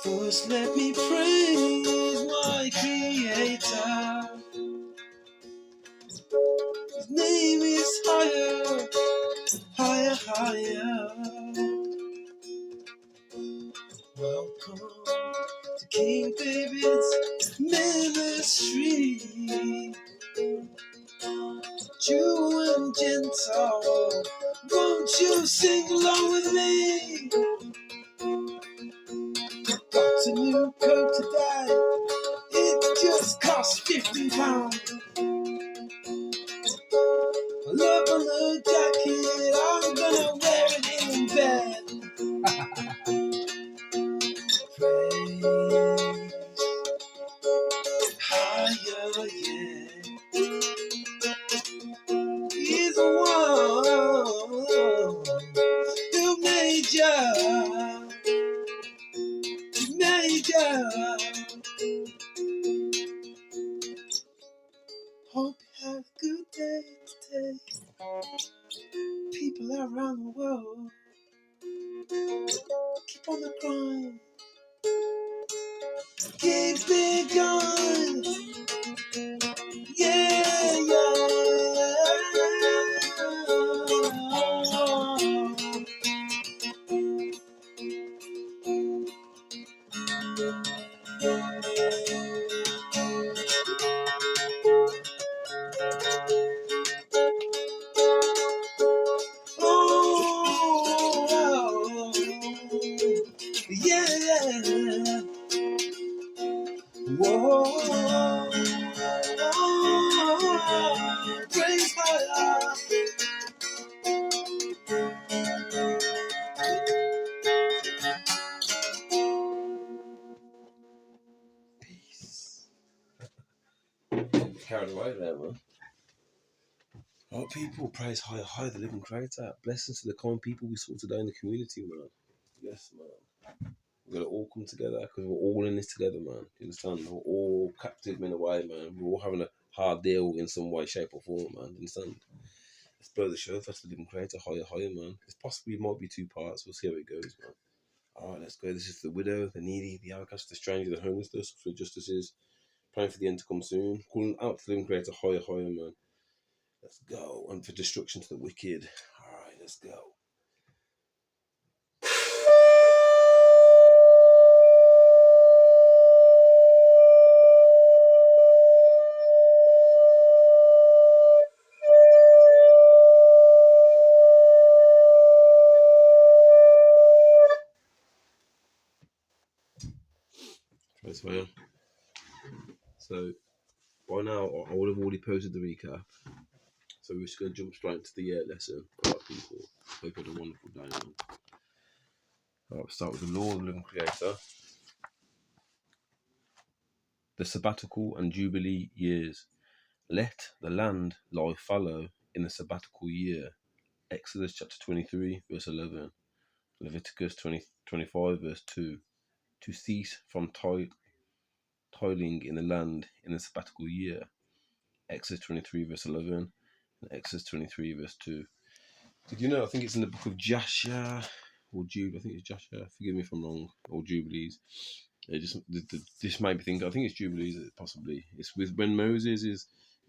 First let me praise my Creator. His name is higher, higher, higher. Welcome to King David's ministry. Jew and Gentile, won't you sing along with me? Got a new coat today, it just costs £50. I love my new jacket, I'm gonna wear it in bed. Praise higher, yeah. He's the one who made you, made you. Hope you have a good day today. People around the world, keep on the grind. Keep it going. Yeah, yeah. Oh, yeah. Whoa, praise higher. Peace. Carried away there, man. Oh, people, praise higher, higher, the living creator. Blessings to the kind people we saw today in the community, man. Yes, man. We're gonna all come together because we're all in this together, man. You understand? We're all captive in a way, man. We're all having a hard deal in some way, shape, or form, man. You understand? Let's blow the show first, the living creator, higher, higher, man. This possibly might be 2 parts. We'll see how it goes, man. All right, let's go. This is the widow, the needy, the outcast, the stranger, the homeless, the for justices. Praying for the end to come soon. Calling out to the living creator, higher, higher, man. Let's go. And for destruction to the wicked. All right, let's go. Praise fire. So, by now, I would have already posted the recap. So we're just going to jump straight into the lesson. All right, people. Hope you had a wonderful day, man. All right, we'll start with the law of the living creator. The sabbatical and jubilee years. Let the land lie fallow in the sabbatical year. Exodus chapter 23, verse 11. Leviticus 25, verse 2. To cease from toiling in the land in the sabbatical year. Exodus 23, verse 11. And Exodus 23, verse 2. Did you know, I think it's in the book of Joshua or Jubilee, I think it's Joshua, forgive me if I'm wrong, or Jubilees. It just made me think, I think it's Jubilees, possibly. It's with when Moses is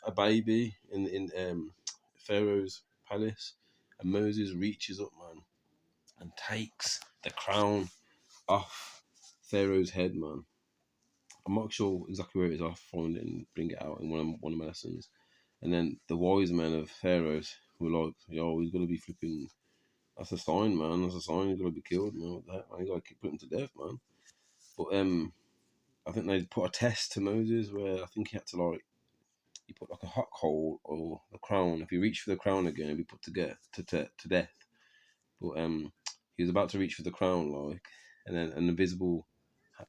a baby in Pharaoh's palace, and Moses reaches up, man, and takes the crown off Pharaoh's head, man. I'm not sure exactly where it is. I'll find it and bring it out in one of my lessons. And then the wise men of Pharaoh's were like, yo, he's going to be flipping. That's a sign, man. That's a sign he's going to be killed, man. What the heck, man? You got to put him to death, man. But I think they put a test to Moses where I think he had to, like, he put like a hot coal or the crown. If he reached for the crown again, he'd be put to death. But he was about to reach for the crown, like, and then an invisible,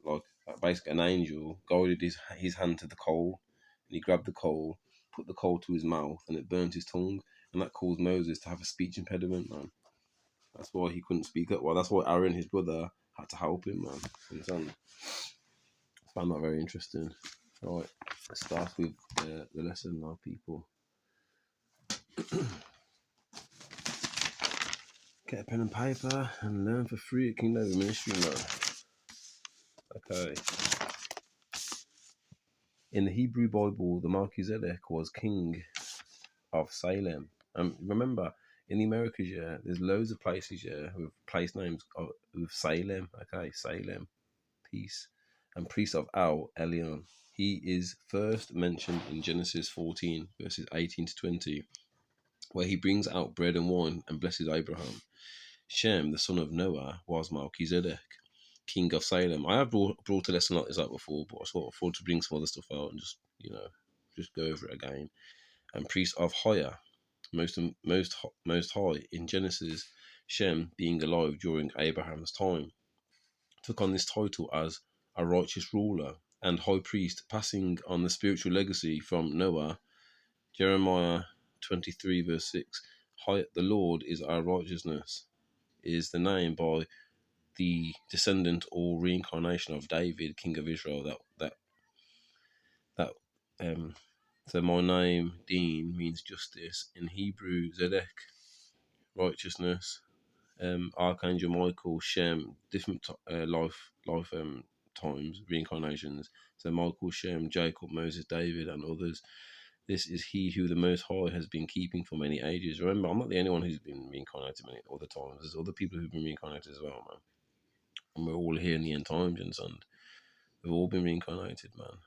like basically an angel, guided his hand to the coal, and he grabbed the coal, put the coal to his mouth, and it burnt his tongue, and that caused Moses to have a speech impediment, man. That's why he couldn't speak up. Well, that's why Aaron, his brother, had to help him, man. Understand? I found that very interesting. Right, let's start with the lesson now, people. Get a pen and paper and learn for free at King David Ministry, man. Okay. In the Hebrew Bible, the Melchizedek was king of Salem. Remember, in the Americas, yeah, there's loads of places, yeah, with place names with Salem. Okay, Salem, peace, and priest of Al Elyon. He is first mentioned in Genesis 14, verses 18 to 20, where he brings out bread and wine and blesses Abraham. Shem, the son of Noah, was Melchizedek, king of Salem. I have brought a lesson like this out before, but I thought to bring some other stuff out and just go over it again. And priest of Hoya, most high in Genesis. Shem, being alive during Abraham's time, took on this title as a righteous ruler and high priest, passing on the spiritual legacy from Noah. Jeremiah 23 verse 6. The Lord is our righteousness is the name by the descendant or reincarnation of David, king of Israel. That so my name Dean means justice in Hebrew. Zedek, righteousness. Archangel Michael, Shem, different life times, reincarnations. So Michael, Shem, Jacob, Moses, David, and others. This is he who the Most High has been keeping for many ages. Remember, I'm not the only one who's been reincarnated many other times. There's other people who've been reincarnated as well, man. And we're all here in the end times, and we've all been reincarnated, man.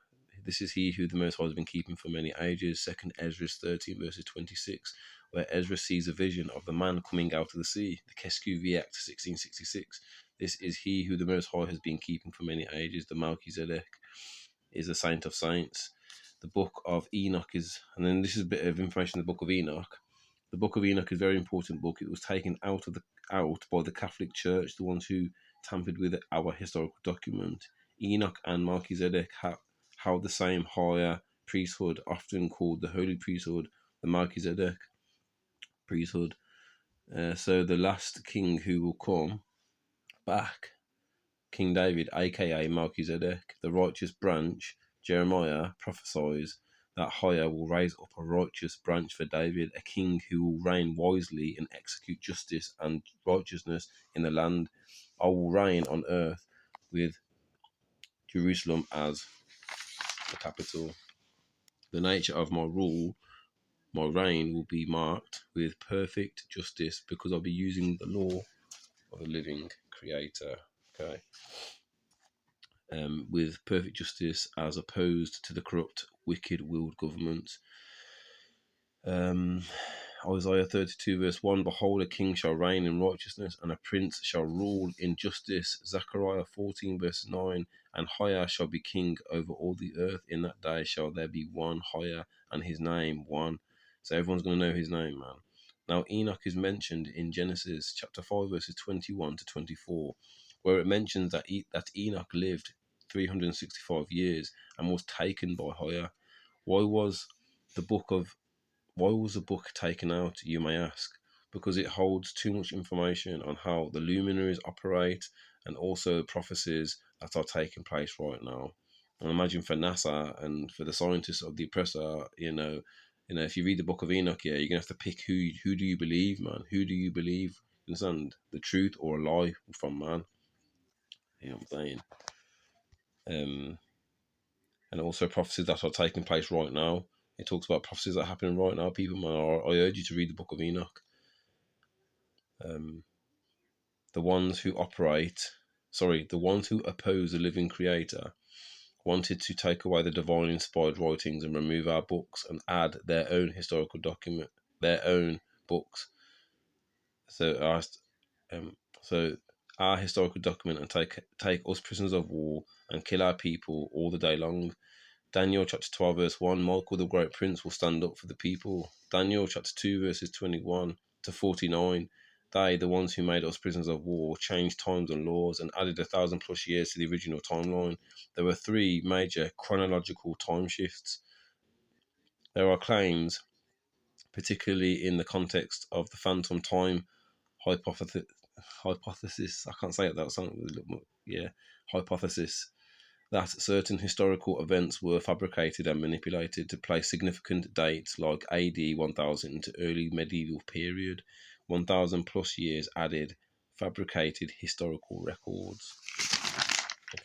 This is he who the Most High has been keeping for many ages. 2 Ezra 13, verses 26, where Ezra sees a vision of the man coming out of the sea, the Kesku Act 1666. This is he who the Most High has been keeping for many ages. The Melchizedek is a saint of saints. The book of Enoch is, and then this is a bit of information in the book of Enoch. The book of Enoch is a very important book. It was taken out by the Catholic Church, the ones who tampered with our historical document. Enoch and Melchizedek held the same higher priesthood, often called the Holy Priesthood, the Melchizedek priesthood. So the last king who will come back, King David, aka Melchizedek, the righteous branch, Jeremiah prophesies that Higher will raise up a righteous branch for David, a king who will reign wisely and execute justice and righteousness in the land. I will reign on earth with Jerusalem as the capital. The nature of my rule, my reign, will be marked with perfect justice because I'll be using the law of the living Creator. Okay. With perfect justice as opposed to the corrupt, wicked-willed government. Isaiah 32 verse 1, behold, a king shall reign in righteousness, and a prince shall rule in justice. Zechariah 14 verse 9, and Higher shall be king over all the earth. In that day shall there be one Higher, and his name one. So everyone's going to know his name, man. Now Enoch is mentioned in Genesis chapter 5 verses 21 to 24, where it mentions that Enoch lived 365 years and was taken by Higher. Why was the book taken out, you may ask? Because it holds too much information on how the luminaries operate and also prophecies that are taking place right now. And imagine for NASA and for the scientists of the oppressor, if you read the book of Enoch, yeah, you're gonna have to pick who do you believe, man? Who do you believe? Understand? The truth or a lie from man? You know what I'm saying? And also prophecies that are taking place right now. It talks about prophecies that are happening right now. People, man, I urge you to read the book of Enoch. The ones who oppose the living Creator, wanted to take away the divine inspired writings and remove our books and add their own historical document, their own books. So our historical document and take us prisoners of war and kill our people all the day long. Daniel chapter 12 verse 1, Michael the great prince will stand up for the people. Daniel chapter 2 verses 21 to 49, they, the ones who made us prisoners of war, changed times and laws and added 1,000+ years to the original timeline. There were 3 major chronological time shifts. There are claims, particularly in the context of the phantom time hypothesis. I can't say it, that sounds hypothesis, that certain historical events were fabricated and manipulated to place significant dates like AD 1000 to early medieval period, 1,000+ years added, fabricated historical records.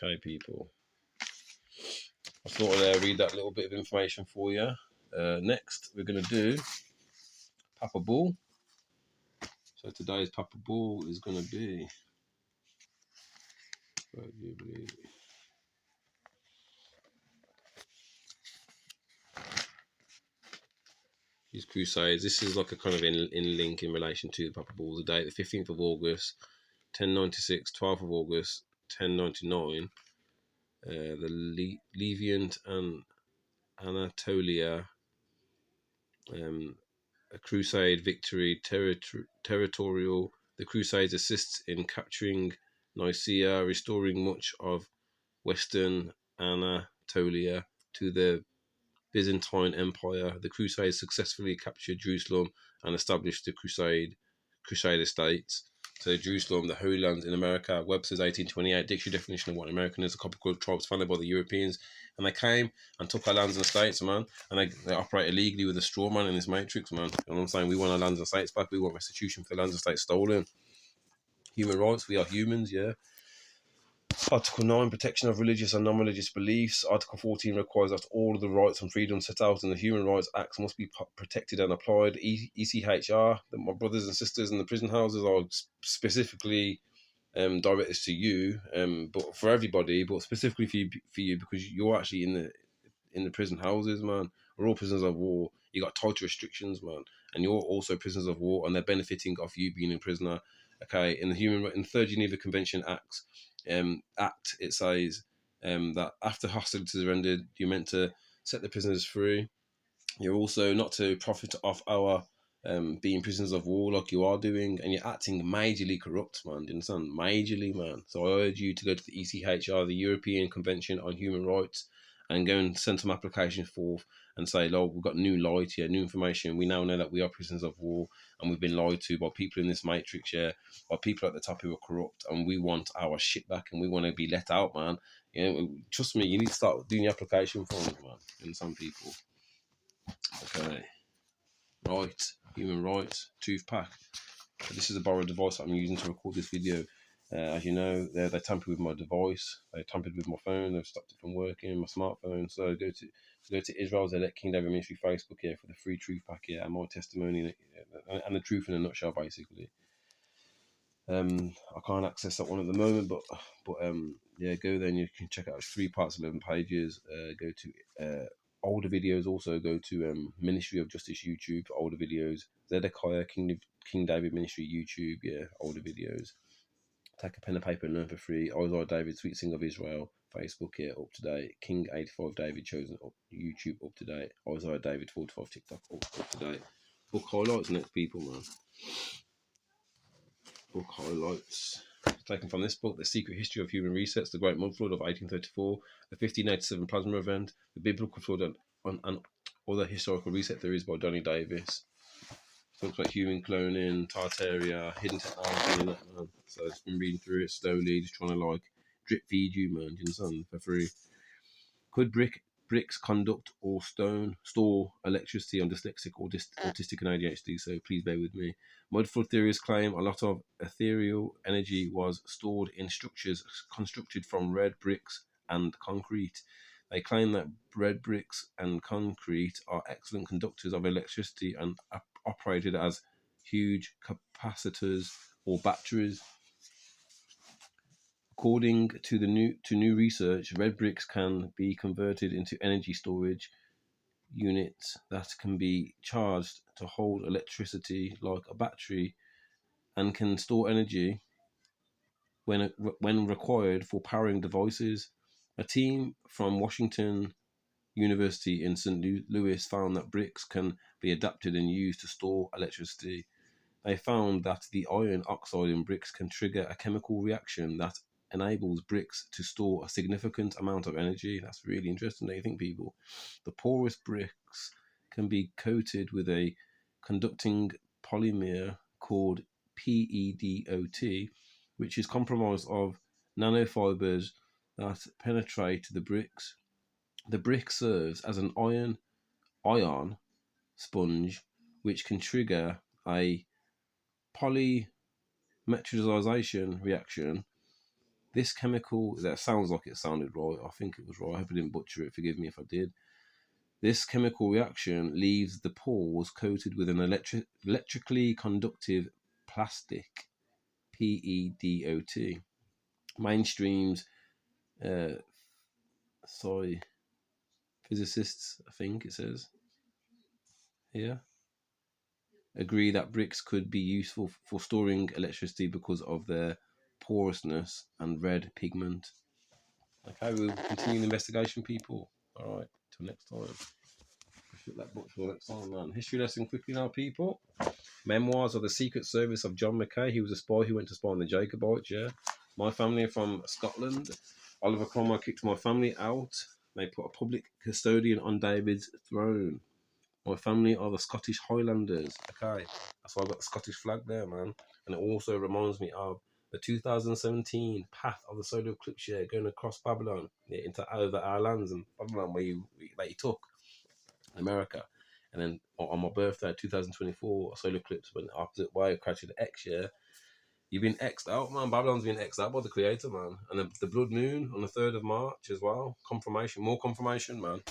Okay, people. I thought I'd read that little bit of information for you. Next, we're going to do Papa Bull. So today's Papa Bull is going to be these Crusades. This is like a kind of in link in relation to the Papa Bull. The date, the 15th of August, 1096, 12th of August, 1099. The Levant and Anatolia, a crusade victory territorial. The Crusades assist in capturing Nicaea, restoring much of western Anatolia to the Byzantine Empire. The Crusades successfully captured Jerusalem and established the Crusader states. So Jerusalem, the Holy Land in America. Webster's 1828 dictionary definition of what American is: a couple of tribes founded by the Europeans, and they came and took our lands and states, man. And they operate illegally with a straw man in this matrix, man. You know what I'm saying? We want our lands and states back. We want restitution for lands and states stolen. Human rights. We are humans, yeah. Article 9, protection of religious and non-religious beliefs. Article 14 requires that all of the rights and freedoms set out in the Human Rights Act must be protected and applied. ECHR, my brothers and sisters in the prison houses, are specifically directed to you, but for everybody, but specifically for you because you're actually in the prison houses, man. We're all prisoners of war. You got tighter restrictions, man, and you're also prisoners of war, and they're benefiting off you being a prisoner. Okay, in the Third Geneva Convention Act, it says that after hostilities are ended, you're meant to set the prisoners free. You're also not to profit off our being prisoners of war like you are doing, and you're acting majorly corrupt, man. Do you understand? Majorly, man. So I urge you to go to the ECHR, the European Convention on Human Rights, and go and send some applications forth and say, "Lord, we've got new light here, new information. We now know that we are prisoners of war, and we've been lied to by people in this matrix, yeah, by people at the top who are corrupt, and we want our shit back, and we want to be let out, man. You know, trust me, you need to start doing the application forms, man. And some people, okay, right, human rights, tooth pack. This is a borrowed device that I'm using to record this video. As you know, they tampered with my device. They tampered with my phone. They've stopped it from working, my smartphone. So go to Israel's Elect King David Ministry Facebook here for the free truth pack here and my testimony and the truth in a nutshell, basically. I can't access that one at the moment, but yeah, go there and you can check out 3 parts, 11 pages. Go to older videos. Also go to Ministry of Justice YouTube for older videos. Zedekiah King David Ministry YouTube, yeah, older videos. Take a pen and paper and learn for free. Isaiah David, Sweet Sing of Israel, Facebook here, up to date. King 85 David Chosen, up YouTube, up to date. Isaiah David 45 TikTok, up to date. Book highlights next, people, man. Book highlights taken from this book: The Secret History of Human Resets, The Great Mud Flood of 1834, The 1587 Plasma Event, The Biblical Flood, and Other Historical Reset Theories by Donny Davis. Talks about human cloning, Tartaria, hidden technology, and that, man. So I've just been reading through it slowly, just trying to like drip feed you, man. Do you understand? For free. Could bricks conduct or store electricity on dyslexic or autistic and ADHD? So please bear with me. Mud flood theorists claim a lot of ethereal energy was stored in structures constructed from red bricks and concrete. They claim that red bricks and concrete are excellent conductors of electricity and operated as huge capacitors or batteries. According to new research, red bricks can be converted into energy storage units that can be charged to hold electricity like a battery and can store energy when required for powering devices. A team from Washington University in St. Louis found that bricks can be adapted and used to store electricity. They found that the iron oxide in bricks can trigger a chemical reaction that enables bricks to store a significant amount of energy. That's really interesting, don't you think, people? The porous bricks can be coated with a conducting polymer called PEDOT, which is comprised of nanofibers that penetrate the bricks. The brick serves as an ion sponge, which can trigger a polymerization reaction This chemical, that sounds like it sounded right. I think it was right. I hope I didn't butcher it. Forgive me if I did. This chemical reaction leaves the pores coated with an electrically conductive plastic, PEDOT. Mainstreams, sorry, physicists, I think it says here, agree that bricks could be useful for storing electricity because of their porousness and red pigment. Okay, we'll continue the investigation, people. All right, till next time. Shut that book for next time, man. History lesson quickly now, people. Memoirs of the Secret Service of John Mackay. He was a spy who went to spy on the Jacobites, yeah. My family are from Scotland. Oliver Cromwell kicked my family out. They put a public custodian on David's throne. My family are the Scottish Highlanders. Okay, that's why I got the Scottish flag there, man. And it also reminds me of the 2017 path of the solar eclipse, yeah, going across Babylon, yeah, into over our lands and Babylon, where you took America. And then on my birthday, 2024, a solar eclipse went opposite way, crashing the X, yeah. You've been X'd out, man. Babylon's been X'd out by the Creator, man. And the blood moon on the 3rd of March as well. Confirmation, more confirmation, man.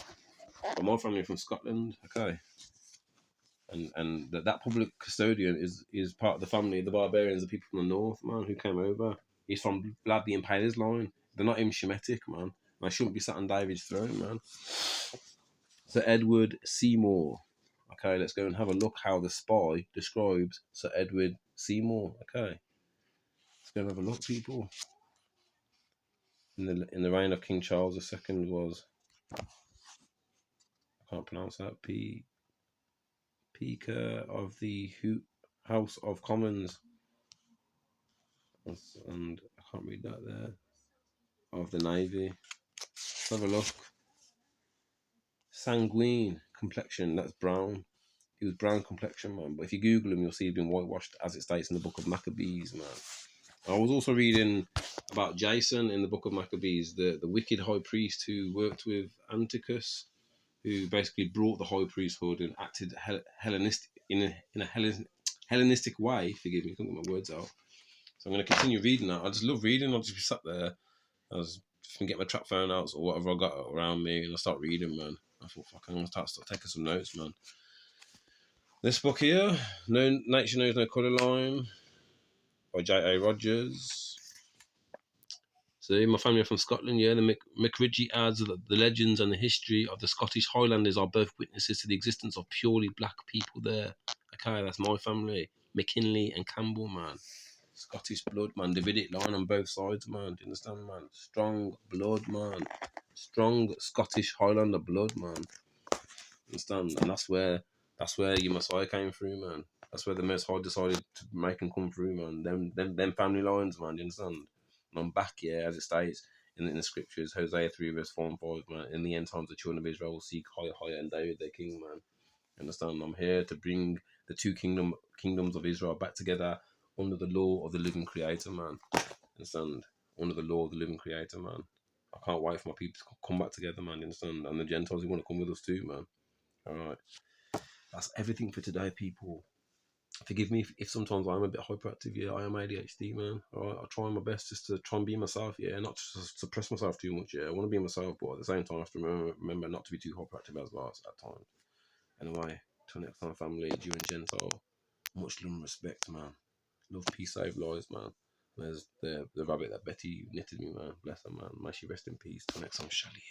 But my family from Scotland, okay. And that public custodian is part of the family, the barbarians, the people from the north, man, who came over. He's from Vlad the Impaler's line. They're not even Shemitic, man. They shouldn't be sat on David's throne, man. Sir Edward Seymour. Okay, let's go and have a look how the spy describes Sir Edward Seymour. Okay, let's go and have a look, people. In the reign of King Charles II was, I can't pronounce that, Speaker of the House of Commons, and I can't read that there, of the Navy. Let's have a look. Sanguine complexion, that's brown. He was brown complexion, man. But if you Google him, you'll see he's been whitewashed, as it states in the book of Maccabees, man. I was also reading about Jason in the book of Maccabees, the wicked high priest who worked with Antiochus, who basically brought the high priesthood and acted Hellenistic in a Hellenistic way. Forgive me, I couldn't get my words out. So I'm going to continue reading that. I just love reading. I'll just be sat there. I was just going to get my trap phone out or whatever I got around me, and I start reading, man. I thought, fuck, I'm going to start taking some notes, man. This book here, No Nature Knows No Colour Line, by J.A. Rogers. So my family are from Scotland, yeah. The McRitchie adds that the legends and the history of the Scottish Highlanders are both witnesses to the existence of purely black people there. Okay, that's my family. McKinley and Campbell, man. Scottish blood, man. Davidic line on both sides, man. Do you understand, man? Strong blood, man. Strong Scottish Highlander blood, man. Understand? And that's where your Messiah came through, man. That's where the Most High decided to make him come through, man. Them family lines, man. Do you understand? And I'm back, yeah, as it states in the scriptures, Hosea 3 verse 4 and 5, man. In the end times, the children of Israel will seek higher and David their king, man. Understand? I'm here to bring the two kingdoms of Israel back together under the law of the living Creator, man. Understand? Under the law of the living Creator, man. I can't wait for my people to come back together, man. Understand? And the Gentiles who want to come with us too, man. All right. That's everything for today, people. Forgive me if sometimes I'm a bit hyperactive. Yeah, I am ADHD, man. All right, I try my best just to try and be myself. Yeah, not to suppress myself too much. Yeah, I want to be myself, but at the same time, I have to remember not to be too hyperactive as well at times. Anyway, till next time, family, Jew and Gentile, much love and respect, man. Love, peace, save lives, man. There's the rabbit that Betty knitted me, man. Bless her, man. May she rest in peace. Till next time, Shally.